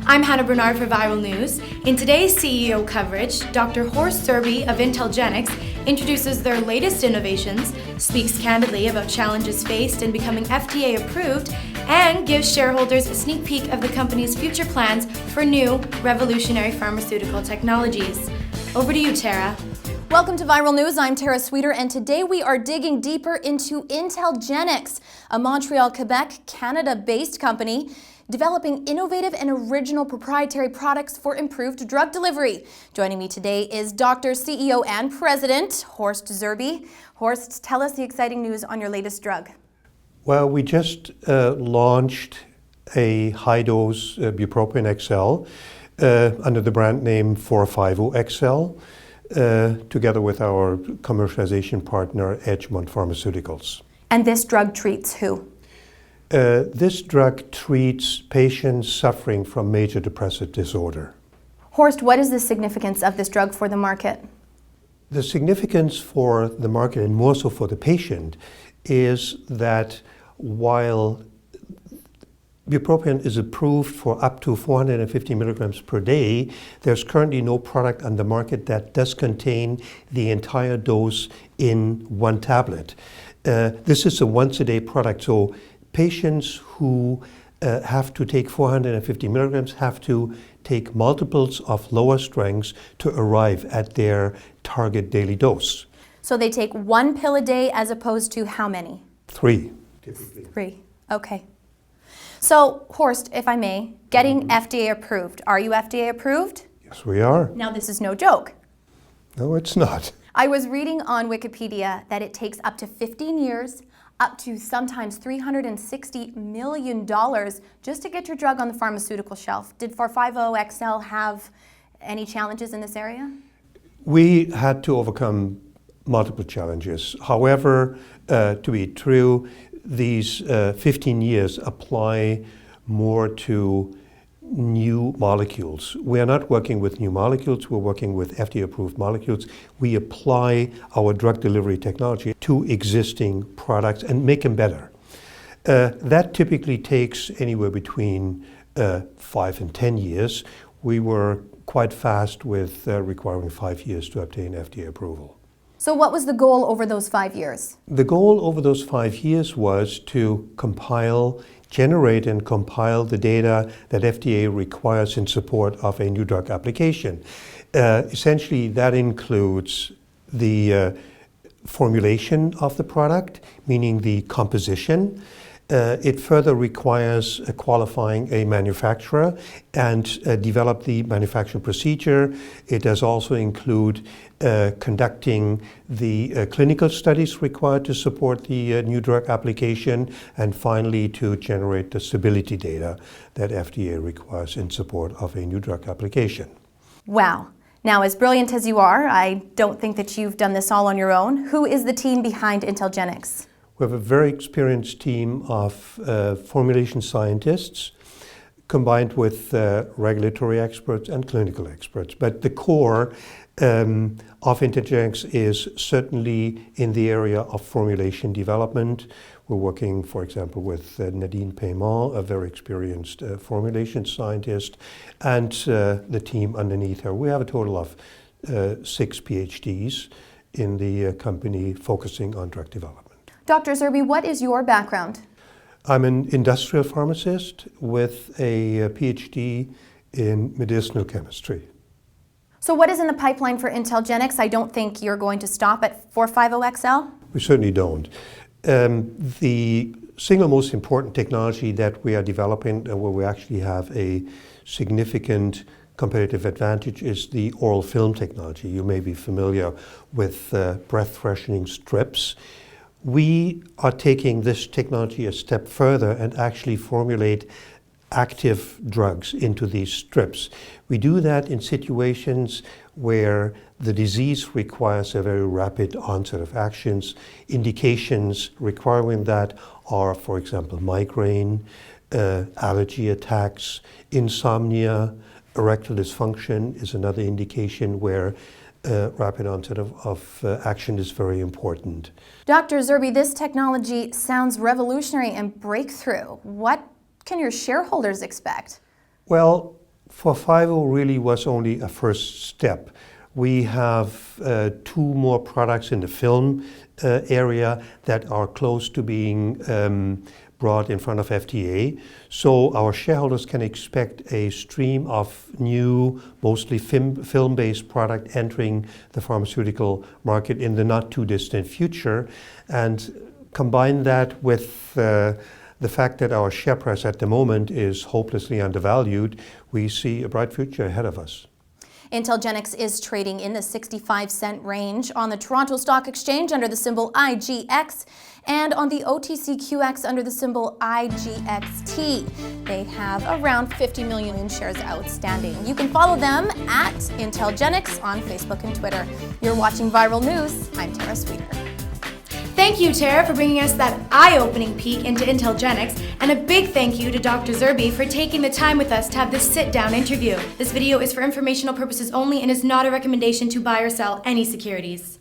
I'm Hannah Bernard for Viral News. In today's CEO coverage, Dr. Horst Zerbe of IntelGenx introduces their latest innovations, speaks candidly about challenges faced in becoming FDA approved, and gives shareholders a sneak peek of the company's future plans for new, revolutionary pharmaceutical technologies. Over to you, Tara. Welcome to Viral News. I'm Tara Sweeter, and today we are digging deeper into IntelGenx, a Montreal, Quebec, Canada-based company developing innovative and original proprietary products for improved drug delivery. Joining me today is Dr. CEO and President Horst Zerbe. Horst, tell us the exciting news on your latest drug. Well, we just launched a high-dose bupropion XL under the brand name 450 XL, together with our commercialization partner, Edgemont Pharmaceuticals. And this drug treats who? This drug treats patients suffering from major depressive disorder. Horst, what is the significance of this drug for the market? The significance for the market, and more so for the patient, is that while bupropion is approved for up to 450 milligrams per day, there's currently no product on the market that does contain the entire dose in one tablet. This is a once-a-day product, so patients who have to take 450 milligrams have to take multiples of lower strengths to arrive at their target daily dose. So they take one pill a day as opposed to how many? 3, typically. 3, okay. So, Horst, if I may, getting FDA approved. Are you FDA approved? Yes, we are. Now, this is no joke. No, it's not. I was reading on Wikipedia that it takes up to 15 years, up to sometimes $360 million just to get your drug on the pharmaceutical shelf. Did 450 XL have any challenges in this area? We had to overcome multiple challenges. However, to be true, these 15 years apply more to new molecules. We are not working with new molecules, we're working with FDA-approved molecules. We apply our drug delivery technology to existing products and make them better. That typically takes anywhere between 5 and 10 years. We were quite fast with requiring 5 years to obtain FDA approval. So what was the goal over those 5 years? The goal over those 5 years was to generate and compile the data that FDA requires in support of a new drug application. Essentially, that includes the formulation of the product, meaning the composition. It further requires qualifying a manufacturer and develop the manufacturing procedure. It does also include conducting the clinical studies required to support the new drug application, and finally to generate the stability data that FDA requires in support of a new drug application. Wow. Now, as brilliant as you are, I don't think that you've done this all on your own. Who is the team behind IntelGenx? We have a very experienced team of formulation scientists combined with regulatory experts and clinical experts. But the core of IntelGenx is certainly in the area of formulation development. We're working, for example, with Nadine Paiement, a very experienced formulation scientist, and the team underneath her. We have a total of 6 PhDs in the company focusing on drug development. Dr. Zerbe, what is your background? I'm an industrial pharmacist with a PhD in medicinal chemistry. So what is in the pipeline for IntelGenx? I don't think you're going to stop at 450 XL? We certainly don't. The single most important technology that we are developing, and where we actually have a significant competitive advantage, is the oral film technology. You may be familiar with breath freshening strips. We are taking this technology a step further and actually formulate active drugs into these strips. We do that in situations where the disease requires a very rapid onset of actions. Indications requiring that are, for example, migraine, allergy attacks, insomnia, erectile dysfunction is another indication where rapid onset of action is very important. Dr. Zerbe, this technology sounds revolutionary and breakthrough. What can your shareholders expect? Well, For Fivo really was only a first step. We have 2 more products in the film area that are close to being brought in front of FDA. So our shareholders can expect a stream of new, mostly film-based product entering the pharmaceutical market in the not too distant future. And combine that with the fact that our share price at the moment is hopelessly undervalued, we see a bright future ahead of us. IntelGenx is trading in the 65-cent range on the Toronto Stock Exchange under the symbol IGX and on the OTCQX under the symbol IGXT. They have around 50 million shares outstanding. You can follow them at IntelGenx on Facebook and Twitter. You're watching Viral News. I'm Tara Sweeter. Thank you, Tara, for bringing us that eye-opening peek into IntelGenx, and a big thank you to Dr. Zerbe for taking the time with us to have this sit-down interview. This video is for informational purposes only and is not a recommendation to buy or sell any securities.